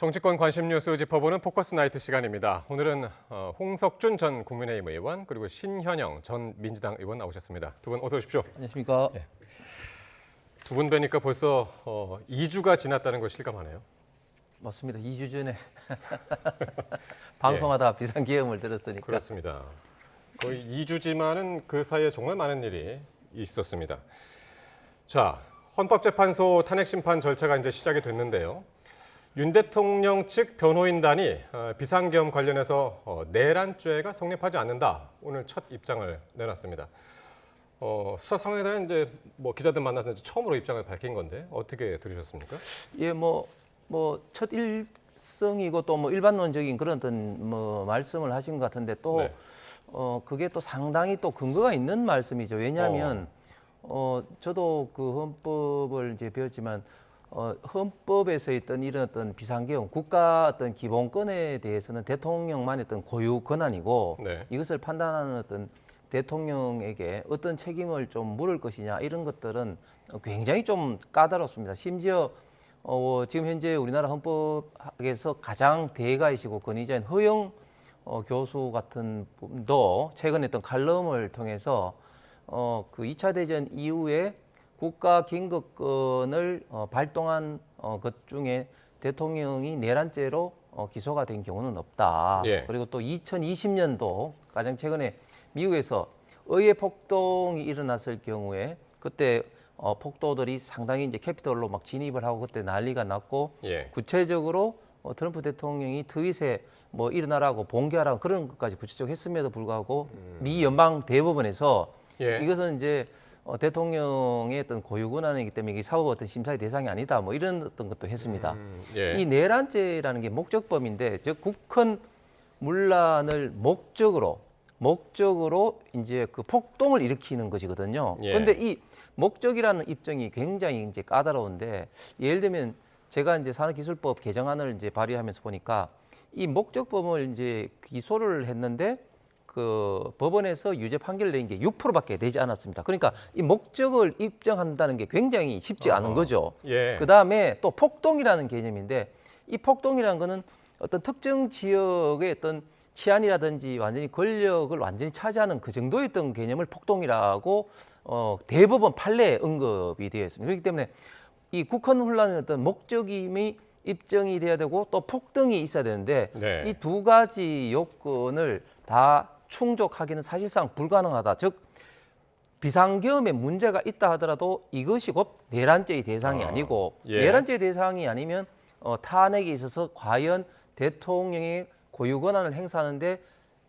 정치권 관심 뉴스 짚어보는 포커스 나이트 시간입니다. 오늘은 홍석준 전 국민의힘 의원 그리고 신현영 전 민주당 의원 나오셨습니다. 두 분 어서 오십시오. 안녕하십니까. 네. 두 분 뵈니까 벌써 2주가 지났다는 걸 실감하네요. 맞습니다. 2주 전에 방송하다 비상계엄을 들었으니까. 그렇습니다. 거의 2주지만은 그 사이에 정말 많은 일이 있었습니다. 자, 헌법재판소 탄핵심판 절차가 이제 시작이 됐는데요. 윤 대통령 측 변호인단이 비상계엄 관련해서 내란죄가 성립하지 않는다. 오늘 첫 입장을 내놨습니다. 수사 상황에 대한 이제 기자들 만나서 처음으로 입장을 밝힌 건데 어떻게 들으셨습니까? 예, 첫 일성이고 또 일반론적인 그런 어떤 말씀을 하신 것 같은데 또 네. 그게 또 상당히 또 근거가 있는 말씀이죠. 왜냐하면 저도 그 헌법을 이제 배웠지만 헌법에서 있던 이런 어떤 비상계엄, 국가 어떤 기본권에 대해서는 대통령만의 어떤 고유 권한이고 네. 이것을 판단하는 어떤 대통령에게 어떤 책임을 좀 물을 것이냐 이런 것들은 굉장히 좀 까다롭습니다. 심지어 지금 현재 우리나라 헌법에서 가장 대가이시고 권위자인 허영 교수 같은 분도 최근에 했던 칼럼을 통해서 그 2차 대전 이후에 국가 긴급권을 발동한 것 중에 대통령이 내란죄로 기소가 된 경우는 없다. 예. 그리고 또 2020년도 가장 최근에 미국에서 의회 폭동이 일어났을 경우에 그때 폭도들이 상당히 이제 캐피털로 막 진입을 하고 그때 난리가 났고 예. 구체적으로 트럼프 대통령이 트윗에 일어나라고 봉기하라고 그런 것까지 구체적으로 했음에도 불구하고 미 연방 대법원에서 예. 이것은 이제 대통령의 어떤 고유 권한이기 때문에 이게 사법 어떤 심사의 대상이 아니다. 이런 어떤 것도 했습니다. 예. 이 내란죄라는 게 목적범인데 즉 국헌 문란을 목적으로 이제 그 폭동을 일으키는 것이거든요. 예. 그런데 이 목적이라는 입장이 굉장히 이제 까다로운데 예를 들면 제가 이제 산업기술법 개정안을 이제 발의하면서 보니까 이 목적범을 이제 기소를 했는데 그 법원에서 유죄 판결을 낸 게 6%밖에 되지 않았습니다. 그러니까 이 목적을 입증한다는 게 굉장히 쉽지 않은 거죠. 예. 그다음에 또 폭동이라는 개념인데 이 폭동이라는 거는 어떤 특정 지역의 어떤 치안이라든지 완전히 권력을 완전히 차지하는 그 정도의 어떤 개념을 폭동이라고 대법원 판례에 언급이 되어 있습니다. 그렇기 때문에 이 국헌 혼란의 어떤 목적임이 입증이 돼야 되고 또 폭동이 있어야 되는데 네. 이 두 가지 요건을 다 충족하기는 사실상 불가능하다. 즉 비상계엄에 문제가 있다 하더라도 이것이 곧 내란죄의 대상이 아니고 예. 내란죄의 대상이 아니면 탄핵에 있어서 과연 대통령의 고유 권한을 행사하는데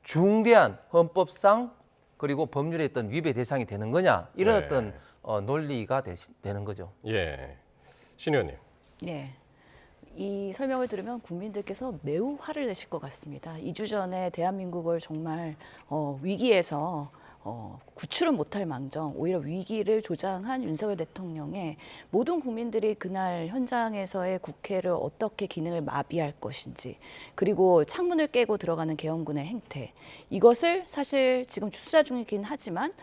중대한 헌법상 그리고 법률에 어떤 위배 대상이 되는 거냐 이런 네. 어떤 논리가 되는 거죠. 예. 신 의원님. 네. 이 설명을 들으면 국민들께서 매우 화를 내실 것 같습니다. 2주 전에 대한민국을 정말 위기에서 구출은 못할 망정 오히려 위기를 조장한 윤석열 대통령의 모든 국민들이 그날 현장에서의 국회를 어떻게 기능을 마비할 것인지 그리고 창문을 깨고 들어가는 계엄군의 행태 이것을 사실 지금 수사 중이긴 하지만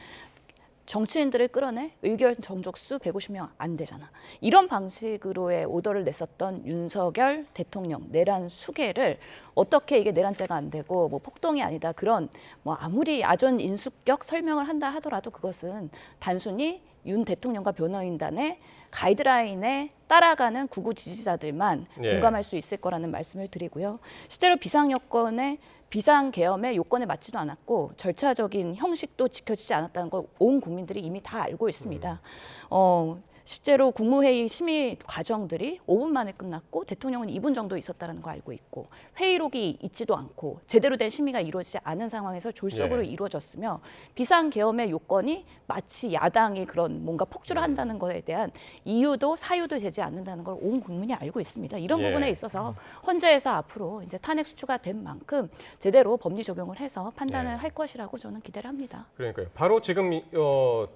정치인들을 끌어내 의견 정족수 150명 안 되잖아. 이런 방식으로의 오더를 냈었던 윤석열 대통령 내란 수계를 어떻게 이게 내란죄가 안 되고 폭동이 아니다 그런 아무리 아전 인수격 설명을 한다 하더라도 그것은 단순히 윤 대통령과 변호인단의 가이드라인에 따라가는 구구 지지자들만 예. 공감할 수 있을 거라는 말씀을 드리고요. 실제로 비상계엄의 요건에 맞지도 않았고 절차적인 형식도 지켜지지 않았다는 걸 온 국민들이 이미 다 알고 있습니다. 실제로 국무회의 심의 과정들이 5분 만에 끝났고 대통령은 2분 정도 있었다는 거 알고 있고 회의록이 있지도 않고 제대로 된 심의가 이루어지지 않은 상황에서 졸속으로 예. 이루어졌으며 비상계엄의 요건이 마치 야당이 그런 뭔가 폭주를 한다는 것에 대한 이유도 사유도 되지 않는다는 걸 온 국민이 알고 있습니다. 이런 예. 부분에 있어서 헌재에서 앞으로 이제 탄핵 수주가 된 만큼 제대로 법리 적용을 해서 판단을 예. 할 것이라고 저는 기대를 합니다. 그러니까요. 바로 지금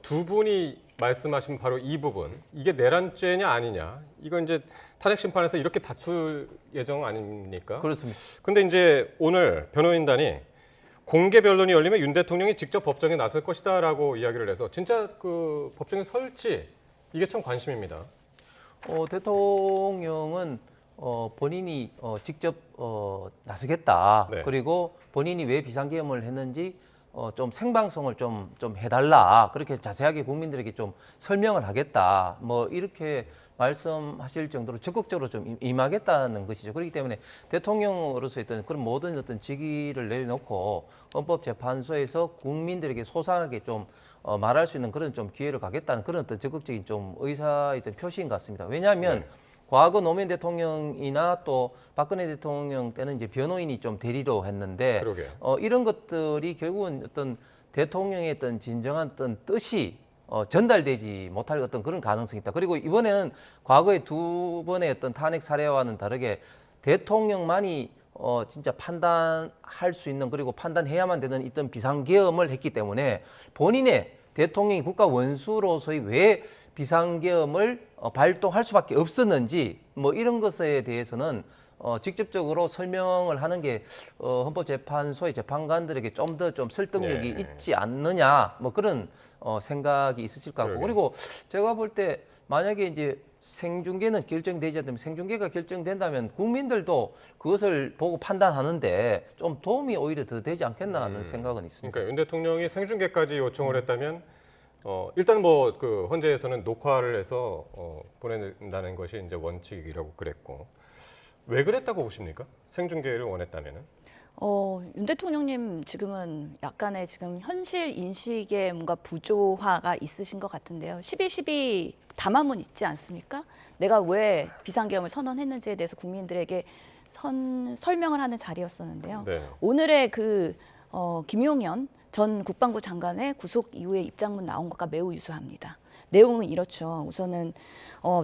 두 분이 말씀하신 바로 이 부분, 이게 내란죄냐 아니냐, 이건 이제 탄핵 심판에서 이렇게 다툴 예정 아닙니까? 그렇습니다. 근데 이제 오늘 변호인단이 공개 변론이 열리면 윤 대통령이 직접 법정에 나설 것이다라고 이야기를 해서 진짜 그 법정에 설지 이게 참 관심입니다. 대통령은 본인이 직접 나서겠다. 네. 그리고 본인이 왜 비상계엄을 했는지 좀 생방송을 좀 해달라. 그렇게 자세하게 국민들에게 좀 설명을 하겠다. 뭐 이렇게 말씀하실 정도로 적극적으로 좀 임하겠다는 것이죠. 그렇기 때문에 대통령으로서 어떤 그런 모든 어떤 직위를 내려놓고 헌법재판소에서 국민들에게 소상하게 좀 말할 수 있는 그런 좀 기회를 가겠다는 그런 어떤 적극적인 좀 의사의 어떤 표시인 것 같습니다. 왜냐하면 네. 과거 노무현 대통령이나 또 박근혜 대통령 때는 이제 변호인이 좀 대리로 했는데 그러게요. 이런 것들이 결국은 어떤 대통령의 어떤 진정한 어떤 뜻이 전달되지 못할 어떤 그런 가능성이 있다. 그리고 이번에는 과거의 두 번의 어떤 탄핵 사례와는 다르게 대통령만이 진짜 판단할 수 있는 그리고 판단해야만 되는 어떤 비상계엄을 했기 때문에 본인의 대통령이 국가 원수로서의 왜 비상계엄을 발동할 수밖에 없었는지 뭐 이런 것에 대해서는 직접적으로 설명을 하는 게 헌법재판소의 재판관들에게 좀 더 좀 설득력이 예. 있지 않느냐 뭐 그런 생각이 있으실 것 같고 그러게요. 그리고 제가 볼 때 만약에 이제 생중계는 결정되지 않다면 생중계가 결정된다면 국민들도 그것을 보고 판단하는데 좀 도움이 오히려 더 되지 않겠나 하는 생각은 있습니다. 그러니까 윤 대통령이 생중계까지 요청을 했다면 일단 뭐 그 헌재에서는 녹화를 해서 보낸다는 것이 이제 원칙이라고 그랬고 왜 그랬다고 보십니까? 생중계를 원했다면은? 윤 대통령님 지금은 약간의 지금 현실 인식에 뭔가 부조화가 있으신 것 같은데요. 12.12 담화문 있지 않습니까? 내가 왜 비상계엄을 선언했는지에 대해서 국민들에게 설명을 하는 자리였었는데요. 네. 오늘의 김용현 전 국방부 장관의 구속 이후에 입장문 나온 것과 매우 유사합니다. 내용은 이렇죠. 우선은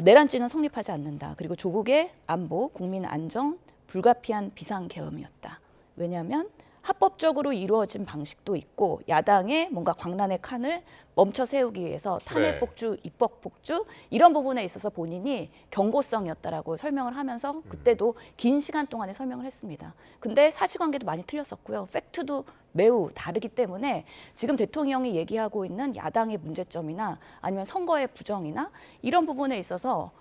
내란죄는 성립하지 않는다. 그리고 조국의 안보, 국민 안정, 불가피한 비상계엄이었다. 왜냐하면 합법적으로 이루어진 방식도 있고 야당의 뭔가 광란의 칸을 멈춰 세우기 위해서 탄핵 네. 복주, 입법 복주 이런 부분에 있어서 본인이 경고성이었다라고 설명을 하면서 그때도 긴 시간 동안에 설명을 했습니다. 근데 사실관계도 많이 틀렸었고요. 팩트도 매우 다르기 때문에 지금 대통령이 얘기하고 있는 야당의 문제점이나 아니면 선거의 부정이나 이런 부분에 있어서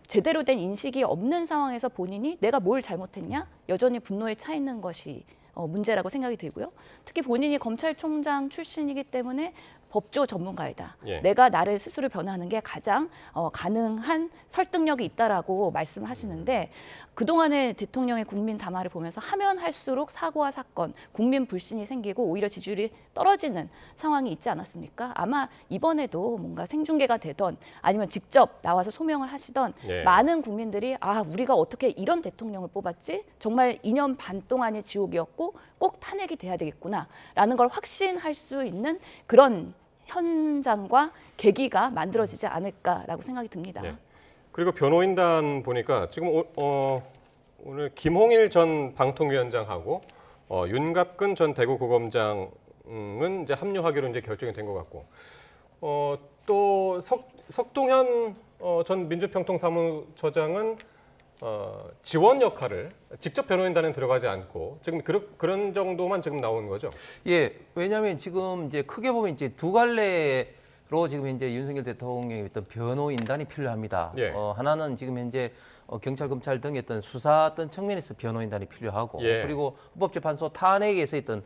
제대로 된 인식이 없는 상황에서 본인이 내가 뭘 잘못했냐 여전히 분노에 차 있는 것이 문제라고 생각이 들고요. 특히 본인이 검찰총장 출신이기 때문에 법조 전문가이다. 예. 내가 나를 스스로 변화하는 게 가장 가능한 설득력이 있다라고 말씀을 하시는데 그동안의 대통령의 국민 담화를 보면서 하면 할수록 사고와 사건, 국민 불신이 생기고 오히려 지지율이 떨어지는 상황이 있지 않았습니까? 아마 이번에도 뭔가 생중계가 되던 아니면 직접 나와서 소명을 하시던 예. 많은 국민들이 우리가 어떻게 이런 대통령을 뽑았지? 정말 2년 반 동안의 지옥이었고 꼭 탄핵이 돼야 되겠구나라는 걸 확신할 수 있는 그런 현장과 계기가 만들어지지 않을까라고 생각이 듭니다. 예. 그리고 변호인단 보니까 지금 오늘 김홍일 전 방통위원장하고 윤갑근 전 대구고검장은 이제 합류하기로 이제 결정이 된 것 같고 또 석동현 전 민주평통사무처장은 지원 역할을 직접 변호인단에 들어가지 않고 지금 그런 정도만 지금 나온 거죠? 예, 왜냐하면 지금 이제 크게 보면 이제 두 갈래로 지금 이제 윤석열 대통령의 어떤 변호인단이 필요합니다. 예. 하나는 지금 현재 경찰, 검찰 등의 어떤 수사 어떤 측면에서 변호인단이 필요하고 예. 그리고 헌법재판소 탄핵에서 있던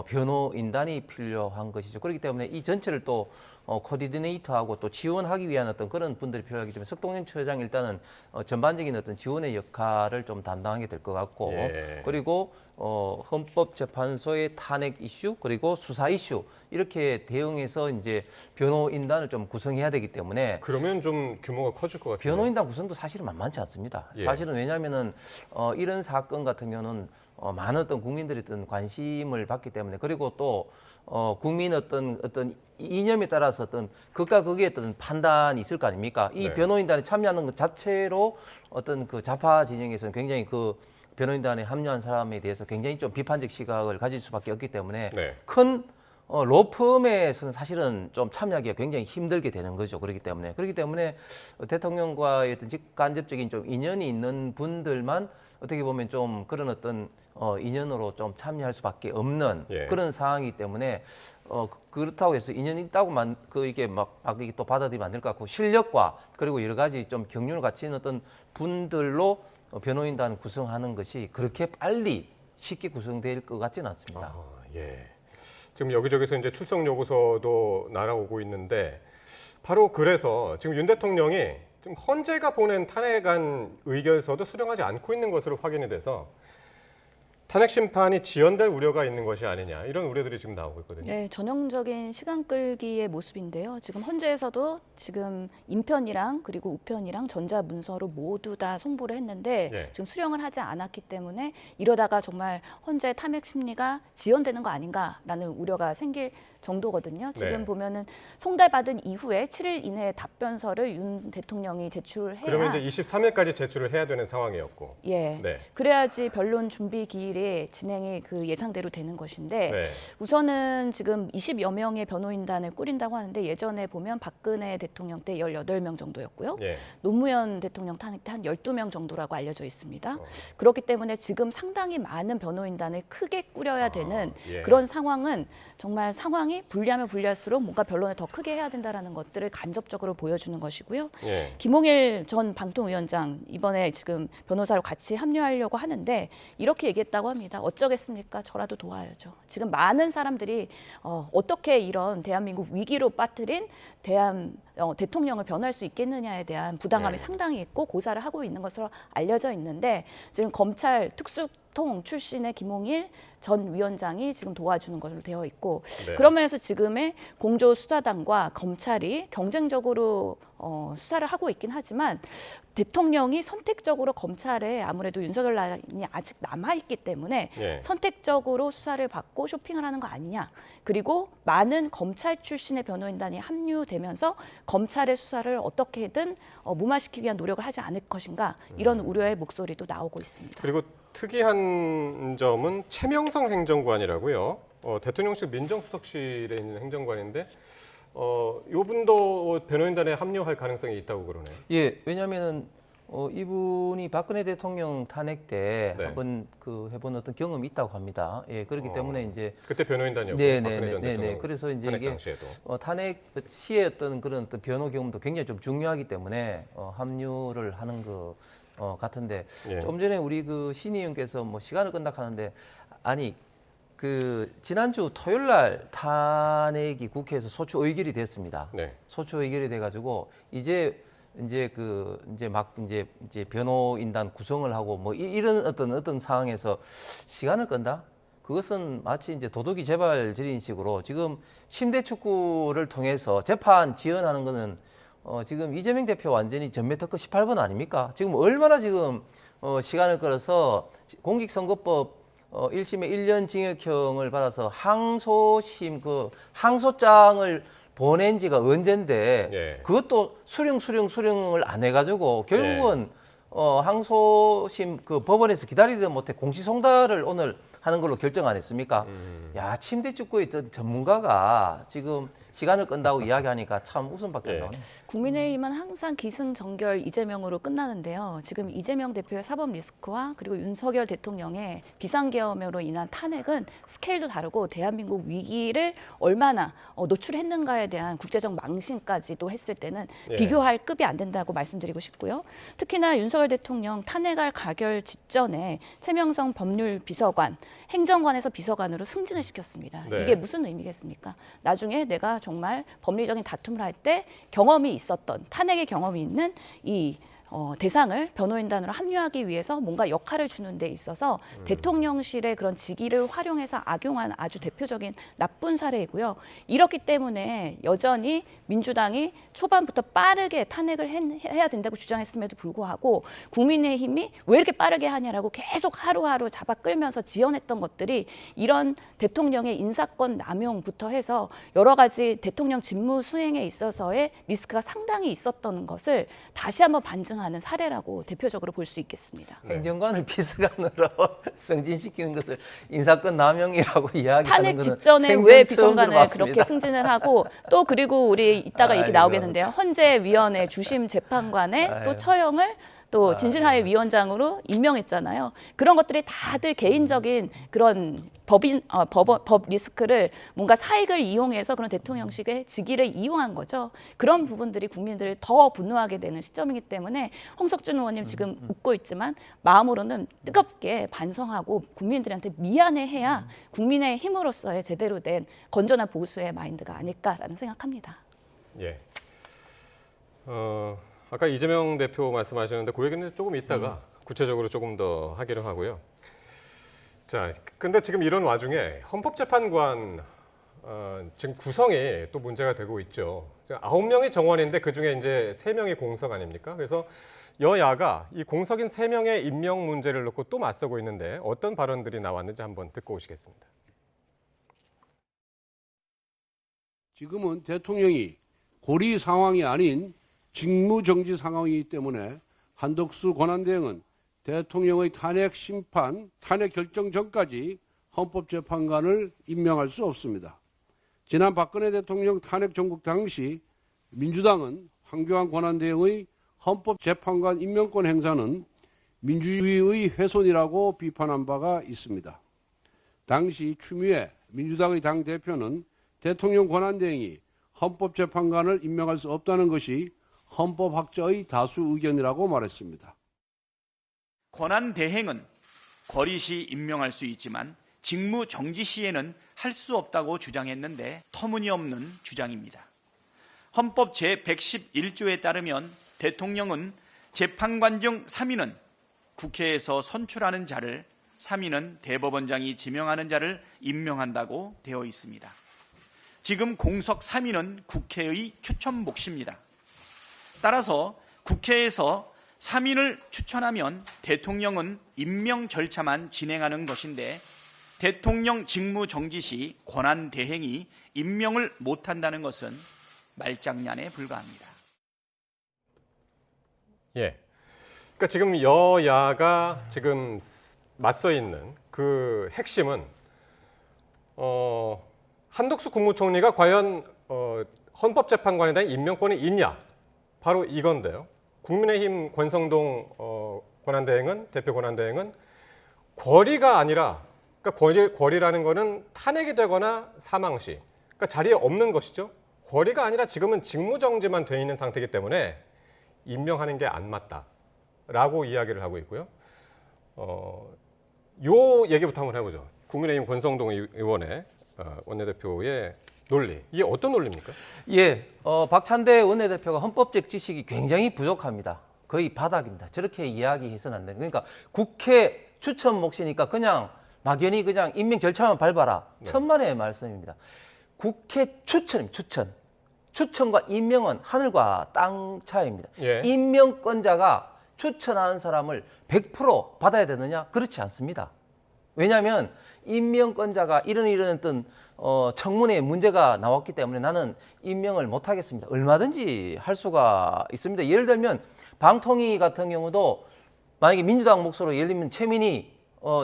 변호인단이 필요한 것이죠. 그렇기 때문에 이 전체를 또 코디네이터하고 또 지원하기 위한 어떤 그런 분들이 필요하기 때문에 석동현 처장 일단은 전반적인 어떤 지원의 역할을 좀 담당하게 될 것 같고 예. 그리고 헌법재판소의 탄핵 이슈 그리고 수사 이슈 이렇게 대응해서 이제 변호인단을 좀 구성해야 되기 때문에 그러면 좀 규모가 커질 것 같아요. 변호인단 구성도 사실은 만만치 않습니다. 예. 사실은 왜냐하면은 이런 사건 같은 경우는 많은 어떤 국민들의 어떤 관심을 받기 때문에 그리고 또 국민 어떤 이념에 따라서 어떤 극과 극의 어떤 판단이 있을 거 아닙니까? 이 네. 변호인단에 참여하는 것 자체로 어떤 그 좌파 진영에서는 굉장히 그 변호인단에 합류한 사람에 대해서 굉장히 좀 비판적 시각을 가질 수밖에 없기 때문에 네. 큰 로펌에서는 사실은 좀 참여하기가 굉장히 힘들게 되는 거죠. 그렇기 때문에 대통령과의 어떤 직간접적인 좀 인연이 있는 분들만 어떻게 보면 좀 그런 어떤 인연으로 좀 참여할 수밖에 없는 예. 그런 상황이기 때문에 그렇다고 해서 인연이 있다고만 이게 막 이게 또 받아들이면 안 될 것 같고 실력과 그리고 여러 가지 좀 경륜을 갖춘 어떤 분들로 변호인단 구성하는 것이 그렇게 빨리 쉽게 구성될 것 같지는 않습니다. 예. 지금 여기저기서 이제 출석 요구서도 날아오고 있는데 바로 그래서 지금 윤 대통령이 지금 헌재가 보낸 탄핵안 의결서도 수령하지 않고 있는 것으로 확인이 돼서 탄핵 심판이 지연될 우려가 있는 것이 아니냐 이런 우려들이 지금 나오고 있거든요. 네, 전형적인 시간 끌기의 모습인데요. 지금 헌재에서도 지금 인편이랑 그리고 우편이랑 전자 문서로 모두 다 송부를 했는데 예. 지금 수령을 하지 않았기 때문에 이러다가 정말 헌재 탐핵 심리가 지연되는 거 아닌가라는 우려가 생길 정도거든요. 지금 네. 보면은 송달받은 이후에 7일 이내에 답변서를 윤 대통령이 제출해야 그러면 이제 23일까지 제출을 해야 되는 상황이었고. 예. 네. 그래야지 변론 준비 기일에 진행이 그 예상대로 되는 것인데 네. 우선은 지금 20여 명의 변호인단을 꾸린다고 하는데 예전에 보면 박근혜 대통령 때 18명 정도였고요. 예. 노무현 대통령 탄핵 때 한 12명 정도라고 알려져 있습니다. 그렇기 때문에 지금 상당히 많은 변호인단을 크게 꾸려야 되는 예. 그런 상황은 정말 상황이 불리하면 불리할수록 뭔가 변론을 더 크게 해야 된다라는 것들을 간접적으로 보여주는 것이고요. 예. 김홍일 전 방통위원장 이번에 지금 변호사로 같이 합류하려고 하는데 이렇게 얘기했다고 합니다. 어쩌겠습니까? 저라도 도와야죠. 지금 많은 사람들이 어떻게 이런 대한민국 위기로 빠뜨린 대통령을 변호할 수 있겠느냐에 대한 부담감이 네. 상당히 있고 고사를 하고 있는 것으로 알려져 있는데 지금 검찰 특수통 출신의 김홍일 전 위원장이 지금 도와주는 것으로 되어 있고 네. 그런 면에서 지금의 공조수사단과 검찰이 경쟁적으로 수사를 하고 있긴 하지만 대통령이 선택적으로 검찰에 아무래도 윤석열 라인이 아직 남아있기 때문에 예. 선택적으로 수사를 받고 쇼핑을 하는 거 아니냐. 그리고 많은 검찰 출신의 변호인단이 합류되면서 검찰의 수사를 어떻게든 무마시키기 위한 노력을 하지 않을 것인가 이런 우려의 목소리도 나오고 있습니다. 그리고 특이한 점은 최명성 행정관이라고요. 대통령실 민정수석실에 있는 행정관인데 이분도 변호인단에 합류할 가능성이 있다고 그러네요. 예, 왜냐하면은 이분이 박근혜 대통령 탄핵 때 네. 한번 해본 어떤 경험이 있다고 합니다. 예, 그렇기 때문에 이제 그때 변호인단이었고 박근혜 전 대통령 그래서 이제 탄핵 이게 당시에도. 탄핵 시의 어떤 그런 어떤 변호 경험도 굉장히 좀 중요하기 때문에 합류를 하는 것 같은데 예. 좀 전에 우리 그 신희 의원께서 뭐 시간을 끈다 하는데 아니 그 지난주 토요일 날 탄핵이 국회에서 소추 의결이 됐습니다. 네. 소추 의결이 돼가지고 이제 변호인단 구성을 하고 뭐 이런 어떤 상황에서 시간을 끈다? 그것은 마치 이제 도둑이 재발 지린 식으로 지금 침대 축구를 통해서 재판 지연하는 거는 지금 이재명 대표 완전히 전매특허 18번 아닙니까? 지금 얼마나 지금 시간을 끌어서 공직선거법 1심에 1년 징역형을 받아서 항소심 항소장을 보낸 지가 언젠데 예. 그것도 수령을 안 해가지고 결국은 항소심 법원에서 기다리다 못해 공시송달을 오늘 하는 걸로 결정 안 했습니까? 야, 침대 축구의 전문가가 지금 시간을 끈다고 이야기하니까 참 웃음밖에 안 나오네. 국민의힘은 항상 기승전결 이재명으로 끝나는데요. 지금 이재명 대표의 사법 리스크와 그리고 윤석열 대통령의 비상계엄으로 인한 탄핵은 스케일도 다르고 대한민국 위기를 얼마나 노출했는가에 대한 국제적 망신까지도 했을 때는 예. 비교할 급이 안 된다고 말씀드리고 싶고요. 특히나 윤석열 대통령 탄핵할 가결 직전에 최명성 법률비서관, 행정관에서 비서관으로 승진을 시켰습니다. 네. 이게 무슨 의미겠습니까? 나중에 내가 정말 법리적인 다툼을 할 때 경험이 있었던 탄핵의 경험이 있는 이 대상을 변호인단으로 합류하기 위해서 뭔가 역할을 주는 데 있어서 대통령실의 그런 직위를 활용해서 악용한 아주 대표적인 나쁜 사례이고요. 이렇기 때문에 여전히 민주당이 초반부터 빠르게 탄핵을 해야 된다고 주장했음에도 불구하고 국민의힘이 왜 이렇게 빠르게 하냐라고 계속 하루하루 잡아 끌면서 지연했던 것들이 이런 대통령의 인사권 남용부터 해서 여러 가지 대통령 직무 수행에 있어서의 리스크가 상당히 있었던 것을 다시 한번 반증하는 사례라고 대표적으로 볼 수 있겠습니다. 네. 행정관을 비서관으로 승진시키는 것을 인사권 남용이라고 이야기하는 탄핵 것은 직전에 생전 왜 처음 비서관을 들어봤습니다. 그렇게 승진을 하고 또 그리고 우리 이따가 얘기 아이고, 나오겠는데요. 헌재위원회 주심 재판관의 또 아유. 처형을 또 진실화해 위원장으로 임명했잖아요. 그런 것들이 다들 개인적인 그런 법 리스크를 뭔가 사익을 이용해서 그런 대통령식의 직위를 이용한 거죠. 그런 부분들이 국민들을 더 분노하게 되는 시점이기 때문에 홍석준 의원님 지금 웃고 있지만 마음으로는 뜨겁게 반성하고 국민들한테 미안해해야 국민의 힘으로서의 제대로 된 건전한 보수의 마인드가 아닐까라는 생각합니다. 예. 아까 이재명 대표 말씀하셨는데 그 얘기는 조금 이따가 구체적으로 조금 더 하기로 하고요. 자, 근데 지금 이런 와중에 헌법재판관 지금 구성이 또 문제가 되고 있죠. 9명이 정원인데 그 중에 이제 3명이 공석 아닙니까? 그래서 여야가 이 공석인 3명의 임명 문제를 놓고 또 맞서고 있는데 어떤 발언들이 나왔는지 한번 듣고 오시겠습니다. 지금은 대통령이 고리 상황이 아닌 직무정지 상황이기 때문에 한덕수 권한대행은 대통령의 탄핵 심판, 탄핵 결정 전까지 헌법재판관을 임명할 수 없습니다. 지난 박근혜 대통령 탄핵 정국 당시 민주당은 황교안 권한대행의 헌법재판관 임명권 행사는 민주주의의 훼손이라고 비판한 바가 있습니다. 당시 추미애 민주당의 당대표는 대통령 권한대행이 헌법재판관을 임명할 수 없다는 것이 헌법학자의 다수 의견이라고 말했습니다. 권한대행은 거리 시 임명할 수 있지만 직무 정지 시에는 할 수 없다고 주장했는데 터무니없는 주장입니다. 헌법 제111조에 따르면 대통령은 재판관 중 3인은 국회에서 선출하는 자를, 3인은 대법원장이 지명하는 자를 임명한다고 되어 있습니다. 지금 공석 3인은 국회의 추천 몫입니다. 따라서 국회에서 3인을 추천하면 대통령은 임명 절차만 진행하는 것인데 대통령 직무 정지 시 권한대행이 임명을 못한다는 것은 말장난에 불과합니다. 예. 그러니까 지금 여야가 지금 맞서 있는 그 핵심은 한덕수 국무총리가 과연 헌법재판관에 대한 임명권이 있냐? 바로 이건데요. 국민의힘 권성동 대표 권한대행은 권리가 아니라, 그러니까 권리라는 거는 탄핵이 되거나 사망 시, 그러니까 자리에 없는 것이죠. 권리가 아니라 지금은 직무정지만 돼 있는 상태이기 때문에 임명하는 게 안 맞다라고 이야기를 하고 있고요. 요 얘기부터 한번 해보죠. 국민의힘 권성동 의원의 원내대표의 논리, 이게 어떤 논리입니까? 예, 박찬대 원내대표가 헌법적 지식이 굉장히 부족합니다. 거의 바닥입니다. 저렇게 이야기해서는 안 돼요. 그러니까 국회 추천 몫이니까 그냥 막연히 그냥 임명 절차만 밟아라. 네. 천만의 말씀입니다. 국회 추천과 임명은 하늘과 땅 차이입니다. 예. 임명권자가 추천하는 사람을 100% 받아야 되느냐? 그렇지 않습니다. 왜냐하면 임명권자가 이런 어떤 청문회에 문제가 나왔기 때문에 나는 임명을 못하겠습니다. 얼마든지 할 수가 있습니다. 예를 들면 방통위 같은 경우도 만약에 민주당 몫으로 예를 들면 최민희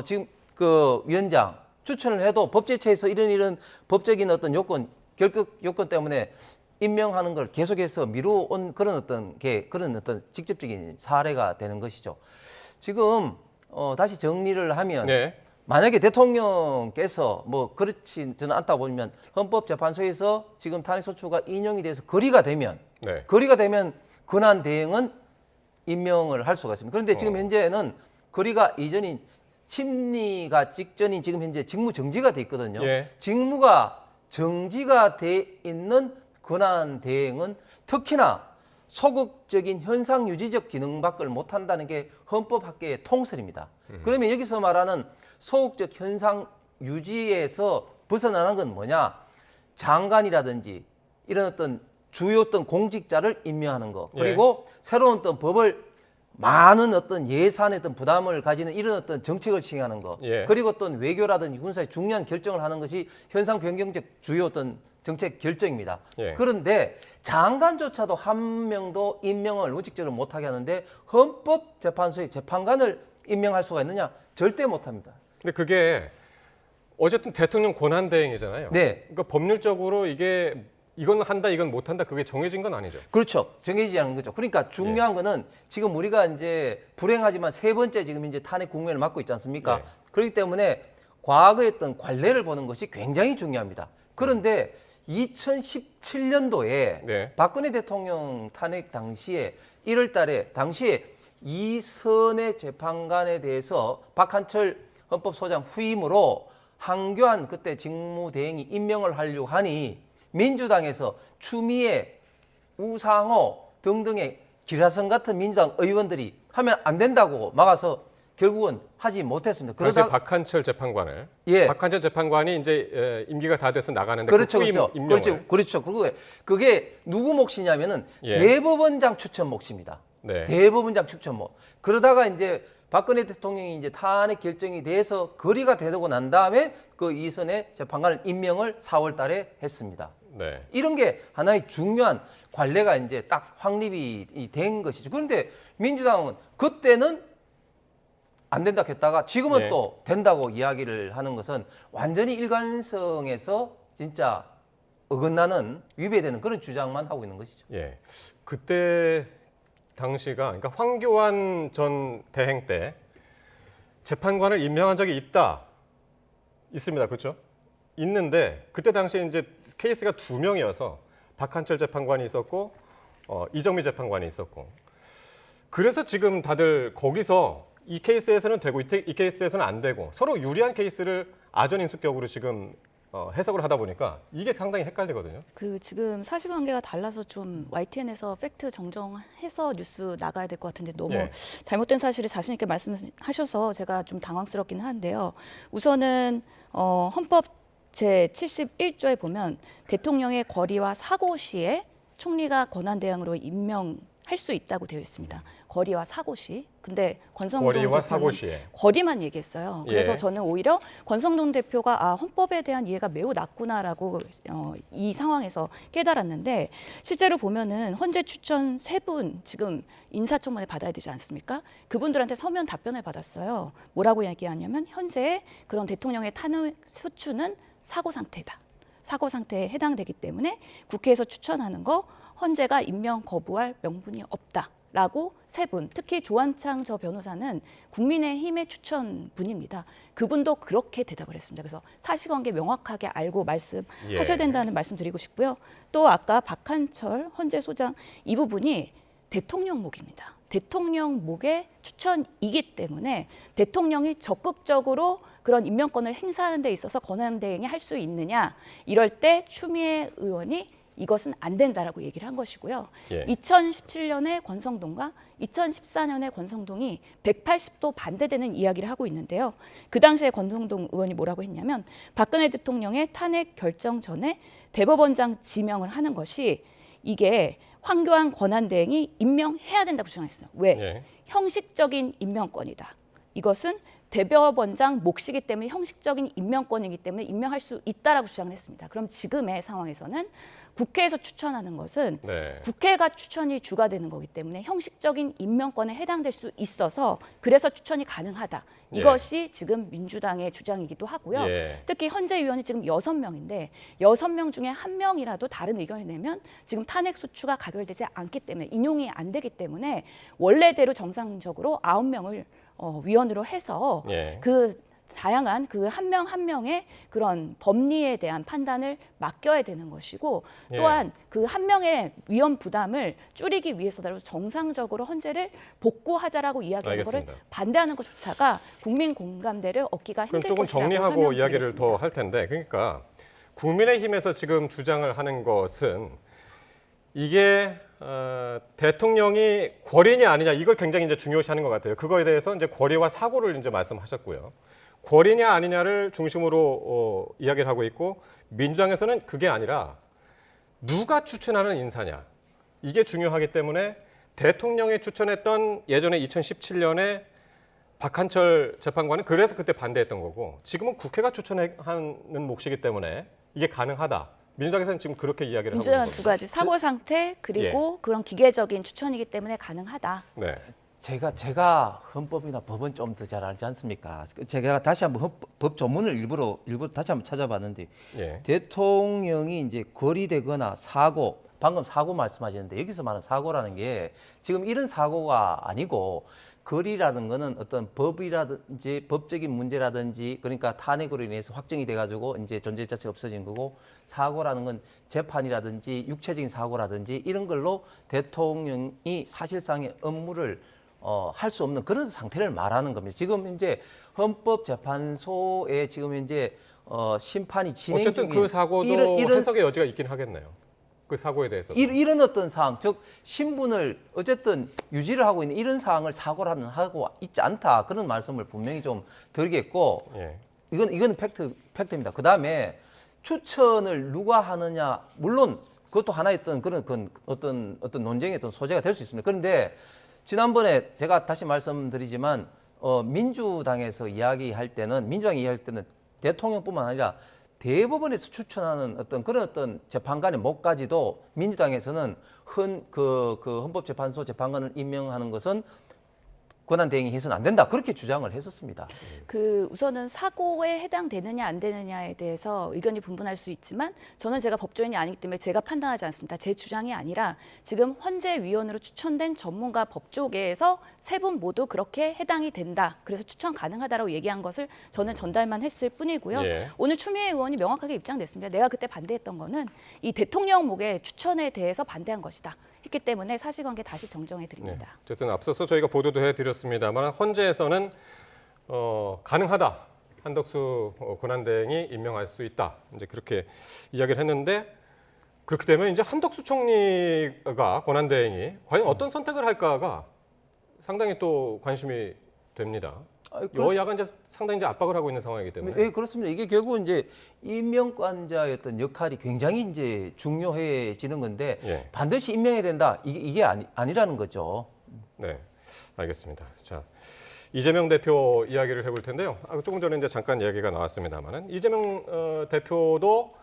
지금 그 위원장 추천을 해도 법제처에서 이런 법적인 어떤 결격 요건 때문에 임명하는 걸 계속해서 미루어온 그런 어떤 직접적인 사례가 되는 것이죠. 지금 다시 정리를 하면 네. 만약에 대통령께서 뭐 그렇지 저는 않다고 보면 헌법재판소에서 지금 탄핵소추가 인용이 돼서 거리가 되면 권한대행은 임명을 할 수가 있습니다. 그런데 지금 현재는 거리가 이전인 심리가 직전인 지금 현재 직무정지가 돼 있거든요. 예. 직무가 정지가 돼 있는 권한대행은 특히나 소극적인 현상 유지적 기능 밖을 못한다는 게 헌법학계의 통설입니다. 그러면 여기서 말하는 소극적 현상 유지에서 벗어나는 건 뭐냐? 장관이라든지 이런 어떤 주요 어떤 공직자를 임명하는 거, 그리고 새로운 어떤 법을 많은 어떤 예산의 어떤 부담을 가지는 이런 어떤 정책을 시행하는 거, 그리고 어떤 외교라든지 군사의 중요한 결정을 하는 것이 현상 변경적 주요 어떤 정책 결정입니다. 그런데 장관조차도 한 명도 임명을 원칙적으로 못하게 하는데 헌법재판소의 재판관을 임명할 수가 있느냐? 절대 못합니다. 근데 그게 어쨌든 대통령 권한대행이잖아요. 네. 그러니까 법률적으로 이게 이건 한다, 이건 못 한다, 그게 정해진 건 아니죠. 그렇죠. 정해지지 않은 거죠. 그러니까 중요한 예. 거는 지금 우리가 이제 불행하지만 세 번째 지금 이제 탄핵 국면을 맞고 있지 않습니까? 예. 그렇기 때문에 과거에 했던 관례를 보는 것이 굉장히 중요합니다. 그런데 2017년도에 네. 박근혜 대통령 탄핵 당시에 1월 달에 당시에 이선의 재판관에 대해서 박한철 헌법소장 후임으로 한교안 그때 직무대행이 임명을 하려고 하니 민주당에서 추미애, 우상호 등등의 기라성 같은 민주당 의원들이 하면 안 된다고 막아서 결국은 하지 못했습니다. 그래서 그러다 박한철 재판관을 예. 박한철 재판관이 이제 임기가 다 돼서 나가는데 그렇죠, 그 후임 그렇죠, 임명을 그렇죠. 그게 누구 몫이냐면은 예. 대법원장 추천 몫입니다. 네. 대법원장 추천 몫. 그러다가 이제 박근혜 대통령이 이제 탄핵 결정이 돼서 거리가 되고 난 다음에 그 이선의 재판관을 임명을 4월달에 했습니다. 네. 이런 게 하나의 중요한 관례가 이제 딱 확립이 된 것이죠. 그런데 민주당은 그때는 안 된다 했다가 지금은 네. 또 된다고 이야기를 하는 것은 완전히 일관성에서 진짜 어긋나는 위배되는 그런 주장만 하고 있는 것이죠. 예. 그때 당시가 그러니까 황교안 전 대행 때 재판관을 임명한 적이 있습니다. 그렇죠? 있는데 그때 당시에 이제 케이스가 두 명이어서 박한철 재판관이 있었고 이정미 재판관이 있었고 그래서 지금 다들 거기서 이 케이스에서는 되고 이 케이스에서는 안 되고 서로 유리한 케이스를 아전인수격으로 지금 해석을 하다 보니까 이게 상당히 헷갈리거든요. 그 지금 사실관계가 달라서 좀 YTN에서 팩트 정정해서 뉴스 나가야 될 것 같은데 너무 예. 잘못된 사실을 자신 있게 말씀하셔서 제가 좀 당황스럽긴 한데요. 우선은 헌법 제 71조에 보면 대통령의 거리와 사고 시에 총리가 권한대행으로 임명할 수 있다고 되어 있습니다. 거리와 사고 시. 근데 권성동 거리와 대표는 사고 시에. 거리만 얘기했어요. 그래서 예. 저는 오히려 권성동 대표가 헌법에 대한 이해가 매우 낮구나라고 이 상황에서 깨달았는데 실제로 보면은 헌재 추천 3분 지금 인사청문회 받아야 되지 않습니까? 그분들한테 서면 답변을 받았어요. 뭐라고 얘기하냐면 현재 그런 대통령의 탄핵 수추는 사고 상태다. 사고 상태에 해당되기 때문에 국회에서 추천하는 거 헌재가 임명 거부할 명분이 없다라고 3분, 특히 조한창 저 변호사는 국민의힘의 추천 분입니다. 그분도 그렇게 대답을 했습니다. 그래서 사실관계 명확하게 알고 말씀하셔야 된다는 말씀 드리고 싶고요. 또 아까 박한철 헌재 소장 이 부분이 대통령 목입니다. 대통령 목의 추천이기 때문에 대통령이 적극적으로 그런 임명권을 행사하는 데 있어서 권한대행이 할 수 있느냐 이럴 때 추미애 의원이 이것은 안 된다라고 얘기를 한 것이고요. 예. 2017년에 권성동과 2014년에 권성동이 180도 반대되는 이야기를 하고 있는데요. 그 당시에 권성동 의원이 뭐라고 했냐면 박근혜 대통령의 탄핵 결정 전에 대법원장 지명을 하는 것이 이게 황교안 권한대행이 임명해야 된다고 주장했어요. 왜? 예. 형식적인 임명권이다. 이것은 대법원장 몫이기 때문에 형식적인 임명권이기 때문에 임명할 수 있다라고 주장을 했습니다. 그럼 지금의 상황에서는 국회에서 추천하는 것은 네. 국회가 추천이 주가 되는 거기 때문에 형식적인 임명권에 해당될 수 있어서 그래서 추천이 가능하다. 이것이 지금 민주당의 주장이기도 하고요. 예. 특히 헌재 위원이 지금 6명인데 6명 중에 1명이라도 다른 의견을 내면 지금 탄핵 소추가 가결되지 않기 때문에 인용이 안 되기 때문에 원래대로 정상적으로 9명을 위원으로 해서 예. 그 다양한 그 한 명 한 명의 그런 법리에 대한 판단을 맡겨야 되는 것이고 예. 또한 그 한 명의 위원 부담을 줄이기 위해서라도 정상적으로 헌재를 복구하자라고 이야기하는 것을 알겠습니다. 반대하는 것조차가 국민 공감대를 얻기가 그럼 힘들 조금 것이라고 정리하고 이야기를 설명드리겠습니다. 더 할 텐데 그러니까 국민의힘에서 지금 주장을 하는 것은 이게 대통령이 권리냐 아니냐 이걸 굉장히 이제 중요시하는 것 같아요. 그거에 대해서 이제 권리와 사고를 이제 말씀하셨고요. 권리냐 아니냐를 중심으로 이야기를 하고 있고 민주당에서는 그게 아니라 누가 추천하는 인사냐 이게 중요하기 때문에 대통령이 추천했던 예전에 2017년에 박한철 재판관은 그래서 그때 반대했던 거고 지금은 국회가 추천하는 몫이기 때문에 이게 가능하다. 민주당에서는 지금 그렇게 이야기를 하고 있는 민주당은 거죠. 두 가지 사고 상태 그리고 그런 기계적인 추천이기 때문에 가능하다. 네. 제가 헌법이나 법은 좀 더 잘 알지 않습니까? 제가 다시 한번 법 조문을 일부러 다시 한번 찾아봤는데 예. 대통령이 이제 거리되거나 방금 사고 말씀하셨는데 여기서 말하는 사고라는 게 지금 이런 사고가 아니고 거리라는 거는 어떤 법이라든지 법적인 문제라든지 그러니까 탄핵으로 인해서 확정이 돼가지고 이제 존재 자체가 없어진 거고 사고라는 건 재판이라든지 육체적인 사고라든지 이런 걸로 대통령이 사실상의 업무를 할 수 없는 그런 상태를 말하는 겁니다. 지금 이제 헌법재판소에 지금 현재 심판이 진행 어쨌든 중인 그 사고도 이런 해석의 여지가 있긴 하겠네요. 그 사고에 대해서. 이런 어떤 사항, 즉 신분을 어쨌든 유지를 하고 있는 이런 사항을 사고라는 하고 있지 않다 그런 말씀을 분명히 좀 드리겠고 예. 이건 팩트입니다. 그 다음에 추천을 누가 하느냐 물론 그것도 하나의 어떤 논쟁의 어떤 소재가 될 수 있습니다. 그런데 지난번에 제가 다시 말씀드리지만 민주당에서 이야기할 때는 대통령뿐만 아니라 대법원에서 추천하는 그런 재판관의 목까지도 민주당에서는 그 헌법재판소 재판관을 임명하는 것은 권한 대행이 해서는 안 된다 그렇게 주장을 했었습니다. 그 우선은 사고에 해당되느냐 안 되느냐에 대해서 의견이 분분할 수 있지만 저는 제가 법조인이 아니기 때문에 제가 판단하지 않습니다. 제 주장이 아니라 지금 헌재위원으로 추천된 전문가 법조계에서 세 분 모두 그렇게 해당이 된다. 그래서 추천 가능하다라고 얘기한 것을 저는 전달만 했을 뿐이고요. 예. 오늘 추미애 의원이 명확하게 입장냈습니다. 내가 그때 반대했던 거는 이 대통령 목의 추천에 대해서 반대한 것이다. 했기 때문에 사실관계 다시 정정해 드립니다. 네. 어쨌든 앞서서 저희가 보도도 해드렸습니다만 헌재에서는 가능하다. 한덕수 권한대행이 임명할 수 있다. 이제 그렇게 이야기를 했는데 그렇게 되면 이제 한덕수 총리가 권한대행이 과연 어떤 선택을 할까가 상당히 또 관심이 됩니다. 여야가 이제 상당히 이제 압박을 하고 있는 상황이기 때문에. 네, 그렇습니다. 이게 결국 이제 임명관자의 어떤 역할이 굉장히 이제 중요해지는 건데 예. 반드시 임명해야 된다. 이게 아니라는 거죠. 네, 알겠습니다. 자, 이재명 대표 이야기를 해볼 텐데요. 조금 전에 이제 잠깐 이야기가 나왔습니다만은 이재명 대표도